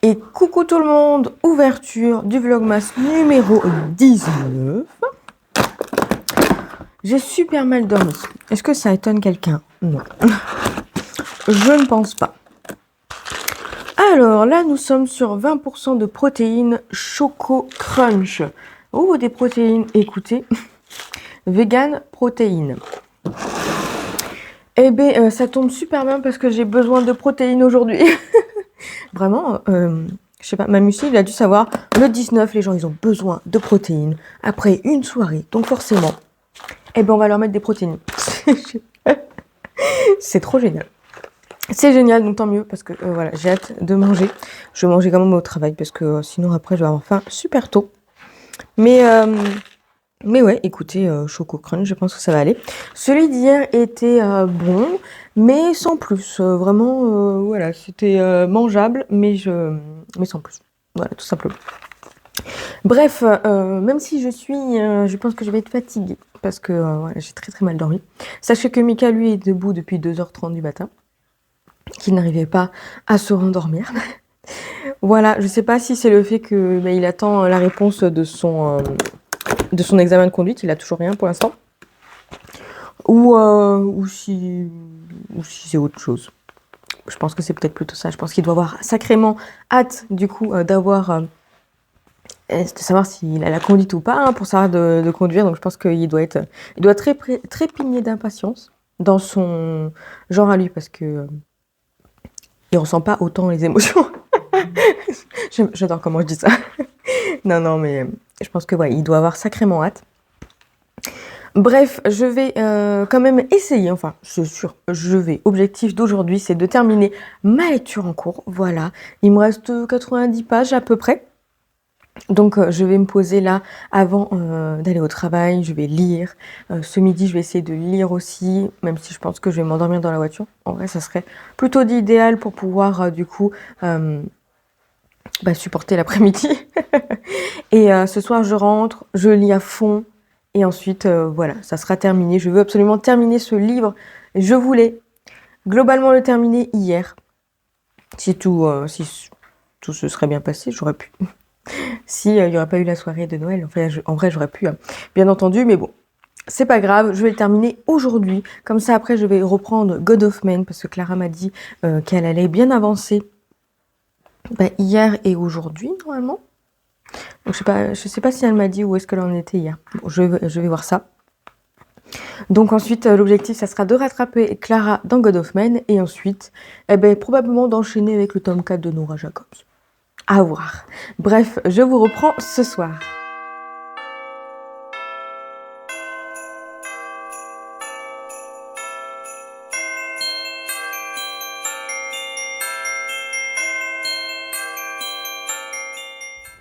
Et coucou tout le monde, ouverture du Vlogmas numéro 19. J'ai super mal dormi. Est-ce que ça étonne quelqu'un? Non. Je ne pense pas. Alors là, nous sommes sur 20% de protéines Choco Crunch. Oh, des protéines, écoutez. Vegan protéines. Eh bien, ça tombe super bien parce que j'ai besoin de protéines aujourd'hui. Vraiment, je sais pas, Mamusi, il a dû savoir, le 19, les gens, ils ont besoin de protéines après une soirée. Donc forcément, eh ben, on va leur mettre des protéines. C'est trop génial. C'est génial, donc tant mieux, parce que voilà, j'ai hâte de manger. Je vais manger quand même au travail, parce que sinon après, je vais avoir faim super tôt. Mais ouais, écoutez, Choco Crunch, je pense que ça va aller. Celui d'hier était bon, mais sans plus. Vraiment, voilà, c'était mangeable, mais sans plus. Voilà, tout simplement. Bref, même si je pense que je vais être fatiguée, parce que voilà, j'ai très très mal dormi. Sachez que Mika, lui, est debout depuis 2h30 du matin, qu'il n'arrivait pas à se rendormir. Voilà, je sais pas si c'est le fait que il attend la réponse de son examen de conduite, il a toujours rien pour l'instant, ou si c'est autre chose. Je pense que c'est peut-être plutôt ça. Je pense qu'il doit avoir sacrément hâte du coup de savoir s'il a la conduite ou pas, hein, pour savoir de conduire. Donc je pense qu'il doit trépigner d'impatience dans son genre à lui, parce que il ressent pas autant les émotions. J'adore comment je dis ça. Non, mais je pense que ouais, il doit avoir sacrément hâte. Bref, je vais quand même essayer, enfin, c'est sûr, objectif d'aujourd'hui, c'est de terminer ma lecture en cours. Voilà, il me reste 90 pages à peu près. Donc je vais me poser là avant d'aller au travail, je vais lire. Ce midi, je vais essayer de lire aussi, même si je pense que je vais m'endormir dans la voiture. En vrai, ça serait plutôt l'idéal pour pouvoir du coup supporter l'après-midi. Et ce soir, je rentre, je lis à fond. Et ensuite, voilà, ça sera terminé. Je veux absolument terminer ce livre. Je voulais globalement le terminer hier. Si tout se serait bien passé, j'aurais pu. Si il n'y aurait pas eu la soirée de Noël, en vrai, j'aurais pu, bien entendu. Mais bon, c'est pas grave, je vais le terminer aujourd'hui. Comme ça, après, je vais reprendre God of Men, parce que Clara m'a dit qu'elle allait bien avancer hier et aujourd'hui, normalement. Donc, je sais pas si elle m'a dit où est-ce qu'elle en était hier. Bon, je vais voir ça. Donc ensuite, l'objectif, ça sera de rattraper Clara dans God of Men, et ensuite, probablement d'enchaîner avec le tome 4 de Nora Jacobs. À voir. Bref, je vous reprends ce soir.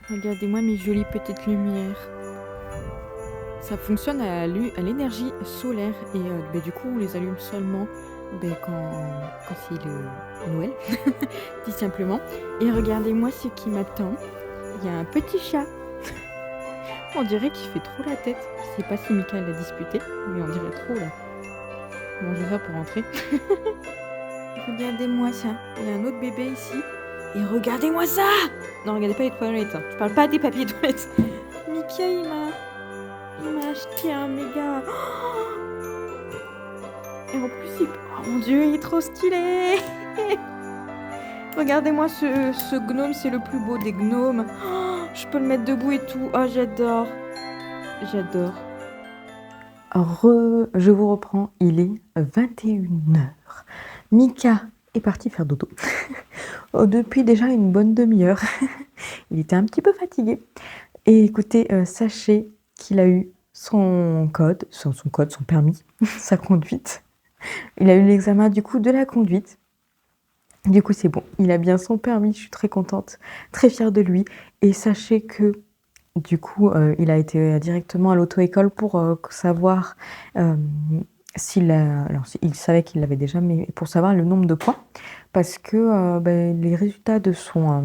Regardez-moi mes jolies petites lumières. Ça fonctionne à l'énergie solaire, et du coup on les allume seulement quand c'est le Noël, tout simplement. Et regardez-moi ce qui m'attend. Il y a un petit chat. On dirait qu'il fait trop la tête. Je sais pas si Mika l'a disputé, mais on dirait trop là. Bon, je vais faire pour rentrer. Regardez-moi ça. Il y a un autre bébé ici. Et regardez-moi ça! Non, regardez pas les toilettes. Hein. Je parle pas des papiers toilettes. Mika, il m'a acheté un méga. Et en plus, oh mon dieu, il est trop stylé. Regardez-moi ce gnome, c'est le plus beau des gnomes. Oh, je peux le mettre debout et tout. Oh, j'adore. J'adore. Je vous reprends, il est 21h. Mika est parti faire dodo. Depuis déjà une bonne demi-heure. Il était un petit peu fatigué. Et écoutez, sachez qu'il a eu son permis, sa conduite. Il a eu l'examen du coup de la conduite. Du coup, c'est bon. Il a bien son permis. Je suis très contente, très fière de lui. Et sachez que du coup, il a été directement à l'auto-école pour savoir il savait qu'il l'avait déjà, mais pour savoir le nombre de points, parce que les résultats de sa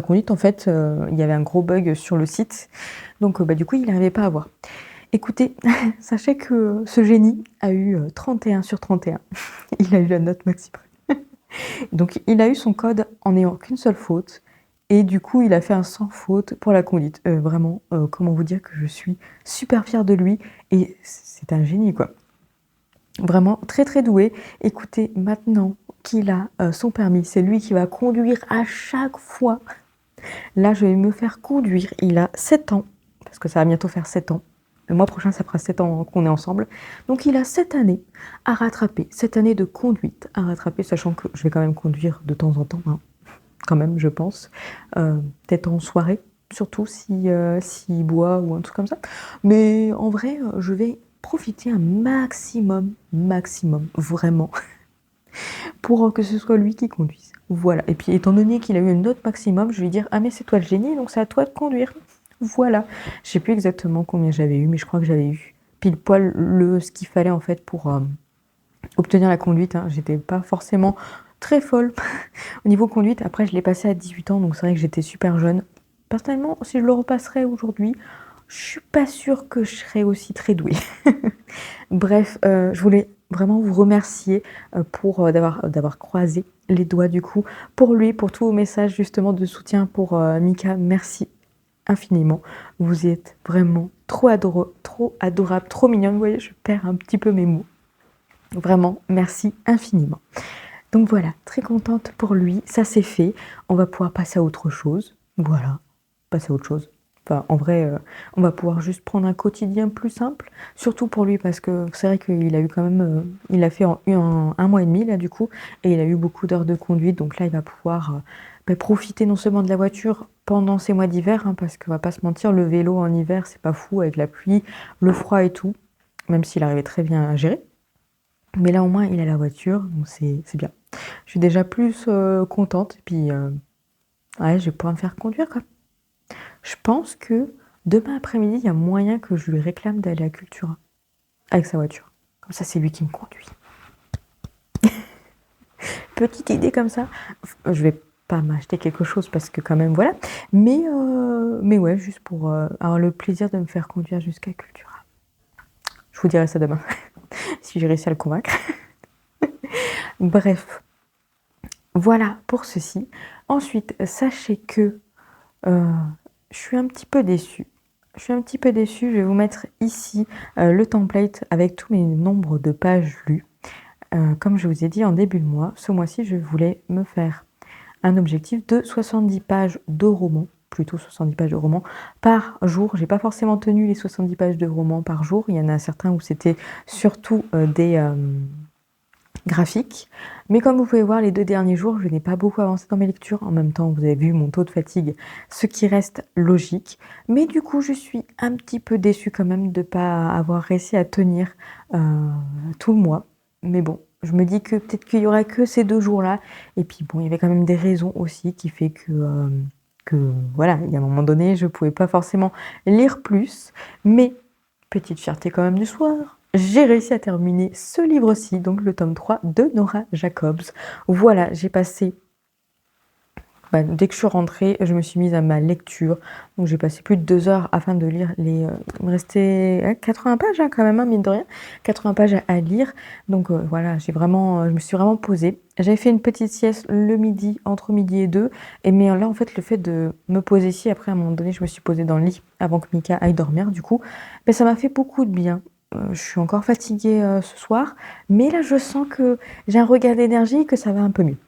conduite, en fait, il y avait un gros bug sur le site, donc du coup, il n'arrivait pas à voir. Écoutez, sachez que ce génie a eu 31 sur 31. Il a eu la note maximum. Donc il a eu son code en n'ayant qu'une seule faute. Et du coup, il a fait un sans faute pour la conduite. Vraiment, comment vous dire que je suis super fière de lui. Et c'est un génie, quoi. Vraiment très très doué. Écoutez, maintenant qu'il a son permis, c'est lui qui va conduire à chaque fois. Là, je vais me faire conduire. Il a 7 ans, parce que ça va bientôt faire 7 ans. Le mois prochain, ça fera 7 ans qu'on est ensemble. Donc, il a 7 années à rattraper, 7 années de conduite à rattraper, sachant que je vais quand même conduire de temps en temps, hein, quand même, je pense. Peut-être en soirée, surtout s'il boit ou un truc comme ça. Mais en vrai, je vais profiter un maximum, vraiment, pour que ce soit lui qui conduise. Voilà. Et puis, étant donné qu'il a eu une note maximum, je vais dire: ah, mais c'est toi le génie, donc c'est à toi de conduire. Voilà. Je sais plus exactement combien j'avais eu, mais je crois que j'avais eu pile poil ce qu'il fallait en fait pour obtenir la conduite. Hein. J'étais pas forcément très folle au niveau conduite. Après, je l'ai passé à 18 ans, donc c'est vrai que j'étais super jeune. Personnellement, si je le repasserais aujourd'hui, je suis pas sûre que je serais aussi très douée. Bref, je voulais vraiment vous remercier pour d'avoir croisé les doigts du coup pour lui, pour tous vos messages justement de soutien pour Mika. Merci infiniment. Vous êtes vraiment trop adorable, trop mignonne. Vous voyez, je perds un petit peu mes mots. Vraiment, merci infiniment. Donc voilà, très contente pour lui. Ça c'est fait. On va pouvoir passer à autre chose. Voilà, passer à autre chose. Enfin, en vrai, on va pouvoir juste prendre un quotidien plus simple, surtout pour lui parce que c'est vrai qu'il a eu quand même, il a fait un mois et demi là du coup, et il a eu beaucoup d'heures de conduite, donc là il va pouvoir profiter non seulement de la voiture pendant ces mois d'hiver, hein, parce qu'on va pas se mentir, le vélo en hiver c'est pas fou avec la pluie, le froid et tout, même s'il arrivait très bien à gérer. Mais là au moins il a la voiture, donc c'est bien. Je suis déjà plus contente, et puis ouais, je vais pouvoir me faire conduire quoi. Je pense que demain après-midi, il y a moyen que je lui réclame d'aller à Cultura avec sa voiture. Comme ça, c'est lui qui me conduit. Petite idée comme ça. Je vais pas m'acheter quelque chose parce que quand même, voilà. Mais ouais, juste pour avoir le plaisir de me faire conduire jusqu'à Cultura. Je vous dirai ça demain, si j'ai réussi à le convaincre. Bref, voilà pour ceci. Ensuite, sachez que je suis un petit peu déçue. Je vais vous mettre ici le template avec tous mes nombres de pages lues. Comme je vous ai dit en début de mois, ce mois-ci, je voulais me faire un objectif de 70 pages de romans, plutôt 70 pages de romans par jour. J'ai pas forcément tenu les 70 pages de romans par jour. Il y en a certains où c'était surtout des graphique. Mais comme vous pouvez voir, les 2 derniers jours, je n'ai pas beaucoup avancé dans mes lectures. En même temps, vous avez vu mon taux de fatigue, ce qui reste logique. Mais du coup, je suis un petit peu déçue quand même de ne pas avoir réussi à tenir tout le mois. Mais bon, je me dis que peut-être qu'il y aura que ces 2 jours-là. Et puis bon, il y avait quand même des raisons aussi qui fait que voilà, il y a un moment donné, je ne pouvais pas forcément lire plus. Mais petite fierté quand même du soir. J'ai réussi à terminer ce livre-ci, donc le tome 3 de Nora Jacobs. Voilà, j'ai passé... dès que je suis rentrée, je me suis mise à ma lecture. Donc j'ai passé plus de 2 heures afin de lire les... il me restait 80 pages hein, quand même, hein, mine de rien. 80 pages à lire. Donc voilà, je me suis vraiment posée. J'avais fait une petite sieste le midi, entre midi et 2. Mais là, en fait, le fait de me poser ici, après, à un moment donné, je me suis posée dans le lit avant que Mika aille dormir, du coup. Ça m'a fait beaucoup de bien. Je suis encore fatiguée ce soir, mais là je sens que j'ai un regain d'énergie et que ça va un peu mieux.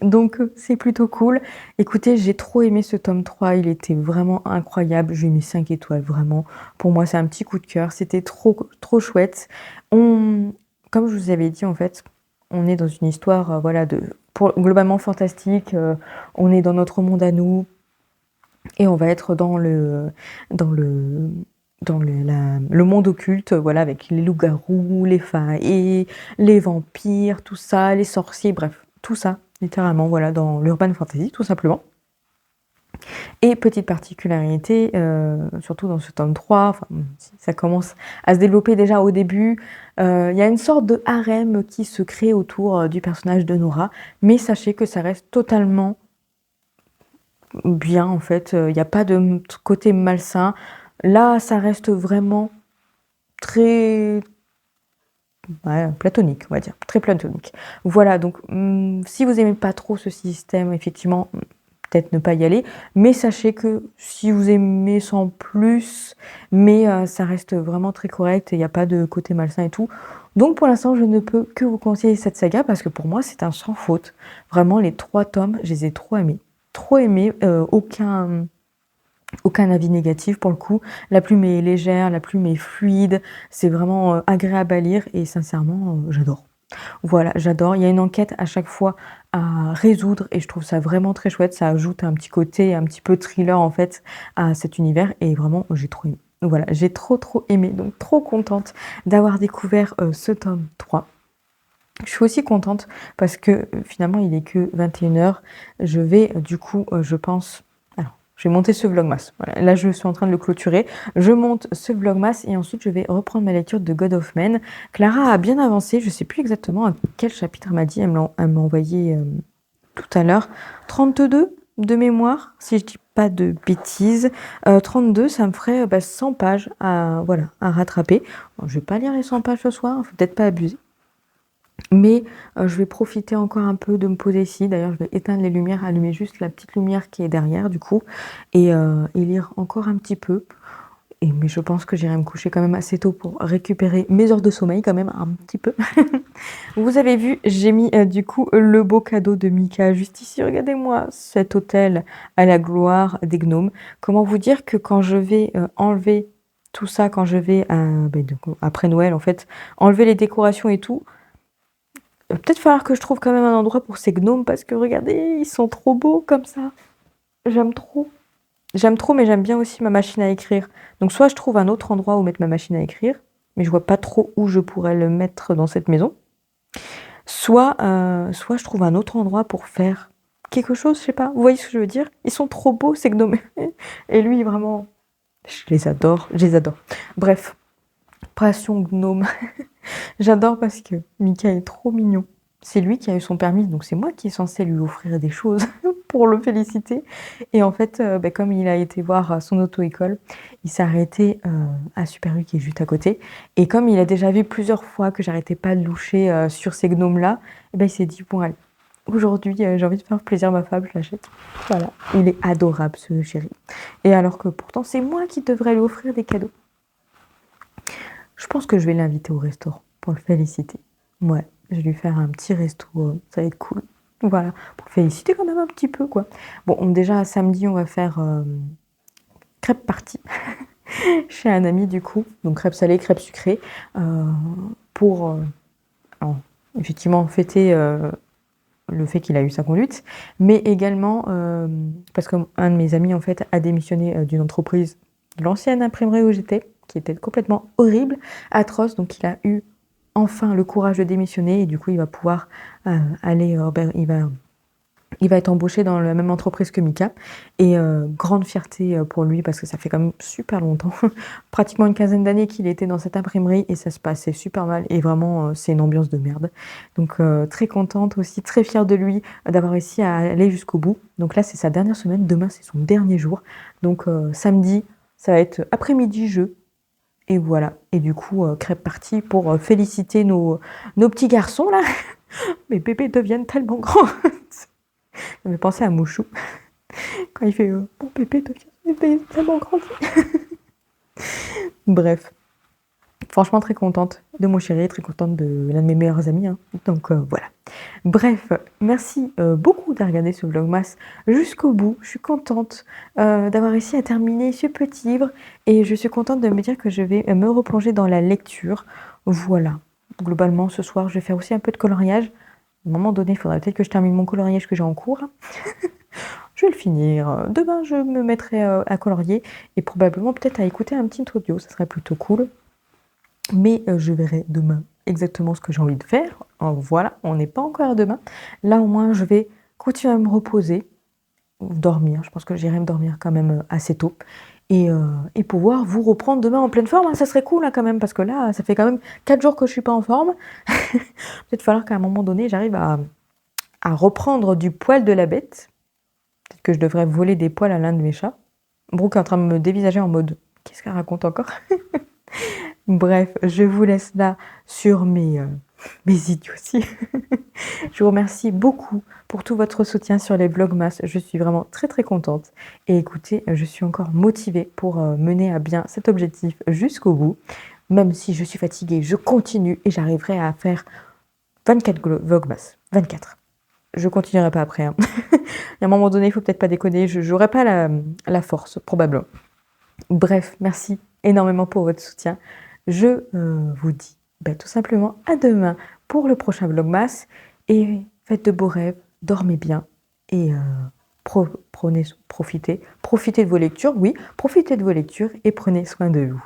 Donc c'est plutôt cool. Écoutez, j'ai trop aimé ce tome 3, il était vraiment incroyable. Je lui ai mis 5 étoiles, vraiment. Pour moi, c'est un petit coup de cœur. C'était trop chouette. Comme je vous avais dit, en fait, on est dans une histoire voilà, globalement fantastique. On est dans notre monde à nous. Et on va être dans le monde occulte, voilà, avec les loups-garous, les faées, les vampires, tout ça, les sorciers, bref, tout ça, littéralement, voilà, dans l'urban fantasy, tout simplement. Et petite particularité, surtout dans ce tome 3, enfin, ça commence à se développer déjà au début, il y a une sorte de harem qui se crée autour du personnage de Nora, mais sachez que ça reste totalement bien en fait, il n'y a pas de côté malsain. Là, ça reste vraiment très ouais, platonique, on va dire, très platonique. Voilà, donc si vous aimez pas trop ce système, effectivement, peut-être ne pas y aller, mais sachez que si vous aimez sans plus, mais ça reste vraiment très correct, il n'y a pas de côté malsain et tout. Donc pour l'instant, je ne peux que vous conseiller cette saga parce que pour moi, c'est un sans faute. Vraiment, les 3 tomes, je les ai trop aimés. Trop aimés, aucun avis négatif pour le coup. La plume est légère, la plume est fluide, c'est vraiment agréable à lire et sincèrement, j'adore. Voilà, j'adore. Il y a une enquête à chaque fois à résoudre et je trouve ça vraiment très chouette. Ça ajoute un petit côté un petit peu thriller en fait à cet univers et vraiment j'ai trop aimé. Donc voilà, j'ai trop aimé, donc trop contente d'avoir découvert ce tome 3. Je suis aussi contente parce que finalement il est que 21h. Je vais du coup, je pense, alors je vais monter ce vlogmas. Voilà, là je suis en train de le clôturer. Je monte ce vlogmas et ensuite je vais reprendre ma lecture de God of Men. Clara a bien avancé, je sais plus exactement à quel chapitre elle m'a dit, elle m'a envoyé tout à l'heure. 32 de mémoire, si je dis pas de bêtises. 32, ça me ferait 100 pages à, voilà, à rattraper. Bon, je vais pas lire les 100 pages ce soir, faut peut-être pas abuser. Mais je vais profiter encore un peu de me poser ici. D'ailleurs, je vais éteindre les lumières, allumer juste la petite lumière qui est derrière du coup et lire encore un petit peu. Mais je pense que j'irai me coucher quand même assez tôt pour récupérer mes heures de sommeil quand même un petit peu. Vous avez vu, j'ai mis du coup le beau cadeau de Mika juste ici. Regardez-moi cet hôtel à la gloire des gnomes. Comment vous dire que quand je vais enlever tout ça, quand je vais après Noël en fait, enlever les décorations et tout, il va peut-être falloir que je trouve quand même un endroit pour ces gnomes parce que regardez, ils sont trop beaux comme ça. J'aime trop. J'aime trop, mais j'aime bien aussi ma machine à écrire. Donc soit je trouve un autre endroit où mettre ma machine à écrire, mais je vois pas trop où je pourrais le mettre dans cette maison. Soit je trouve un autre endroit pour faire quelque chose, je sais pas. Vous voyez ce que je veux dire? Ils sont trop beaux ces gnomes. Et lui, vraiment, je les adore, je les adore. Bref, passion gnome. J'adore parce que Mika est trop mignon. C'est lui qui a eu son permis, donc c'est moi qui est censée lui offrir des choses pour le féliciter. Et en fait, comme il a été voir son auto-école, il s'est arrêté à Super U qui est juste à côté. Et comme il a déjà vu plusieurs fois que j'arrêtais pas de loucher sur ces gnomes-là, il s'est dit, bon allez, aujourd'hui j'ai envie de faire plaisir à ma femme, je l'achète. Voilà, il est adorable ce chéri. Et alors que pourtant c'est moi qui devrais lui offrir des cadeaux. Je pense que je vais l'inviter au restaurant pour le féliciter. Ouais, je vais lui faire un petit resto, ça va être cool. Voilà, pour le féliciter quand même un petit peu, quoi. Bon, déjà, samedi, on va faire crêpes party chez un ami, du coup. Donc, crêpes salées, crêpes sucrées, pour, effectivement, fêter le fait qu'il a eu sa conduite, mais également parce qu'un de mes amis, en fait, a démissionné d'une entreprise, l'ancienne imprimerie où j'étais, qui était complètement horrible, atroce, donc il a eu enfin le courage de démissionner et du coup il va pouvoir aller, il va être embauché dans la même entreprise que Mika et grande fierté pour lui parce que ça fait quand même super longtemps, pratiquement une quinzaine d'années qu'il était dans cette imprimerie et ça se passait super mal et vraiment c'est une ambiance de merde. Donc très contente aussi, très fière de lui d'avoir réussi à aller jusqu'au bout. Donc là c'est sa dernière semaine, demain c'est son dernier jour. Donc samedi ça va être après-midi jeu. Et voilà. Et du coup, crêpe partie pour féliciter nos petits garçons là. Mes bébés deviennent tellement grands. Ça me fait penser à Mouchou. Quand il fait mon bébé devient tellement grand. Bref. Franchement, très contente de mon chéri, très contente de l'un de mes meilleurs amis. Hein. Donc voilà. Bref, merci beaucoup d'avoir regardé ce vlogmas jusqu'au bout. Je suis contente d'avoir réussi à terminer ce petit livre et je suis contente de me dire que je vais me replonger dans la lecture. Voilà. Globalement, ce soir, je vais faire aussi un peu de coloriage. À un moment donné, il faudrait peut-être que je termine mon coloriage que j'ai en cours. Je vais le finir. Demain, je me mettrai à colorier et probablement peut-être à écouter un petit audio. Ça serait plutôt cool. Mais je verrai demain exactement ce que j'ai envie de faire. Voilà, on n'est pas encore à demain. Là, au moins, je vais continuer à me reposer, dormir. Je pense que j'irai me dormir quand même assez tôt. Et pouvoir vous reprendre demain en pleine forme. Hein. Ça serait cool hein, quand même, parce que là, ça fait quand même 4 jours que je ne suis pas en forme. Peut-être falloir qu'à un moment donné, j'arrive à reprendre du poil de la bête. Peut-être que je devrais voler des poils à l'un de mes chats. Brooke est en train de me dévisager en mode « Qu'est-ce qu'elle raconte encore ?» Bref, je vous laisse là sur mes idioties. Je vous remercie beaucoup pour tout votre soutien sur les Vlogmas. Je suis vraiment très très contente. Et écoutez, je suis encore motivée pour mener à bien cet objectif jusqu'au bout. Même si je suis fatiguée, je continue et j'arriverai à faire 24 Vlogmas. 24. Je continuerai pas après. Hein. À un moment donné, il faut peut-être pas déconner. Je n'aurai pas la force, probablement. Bref, merci énormément pour votre soutien. Je vous dis tout simplement à demain pour le prochain Vlogmas. Et faites de beaux rêves, dormez bien et profitez de vos lectures. Oui, profitez de vos lectures et prenez soin de vous.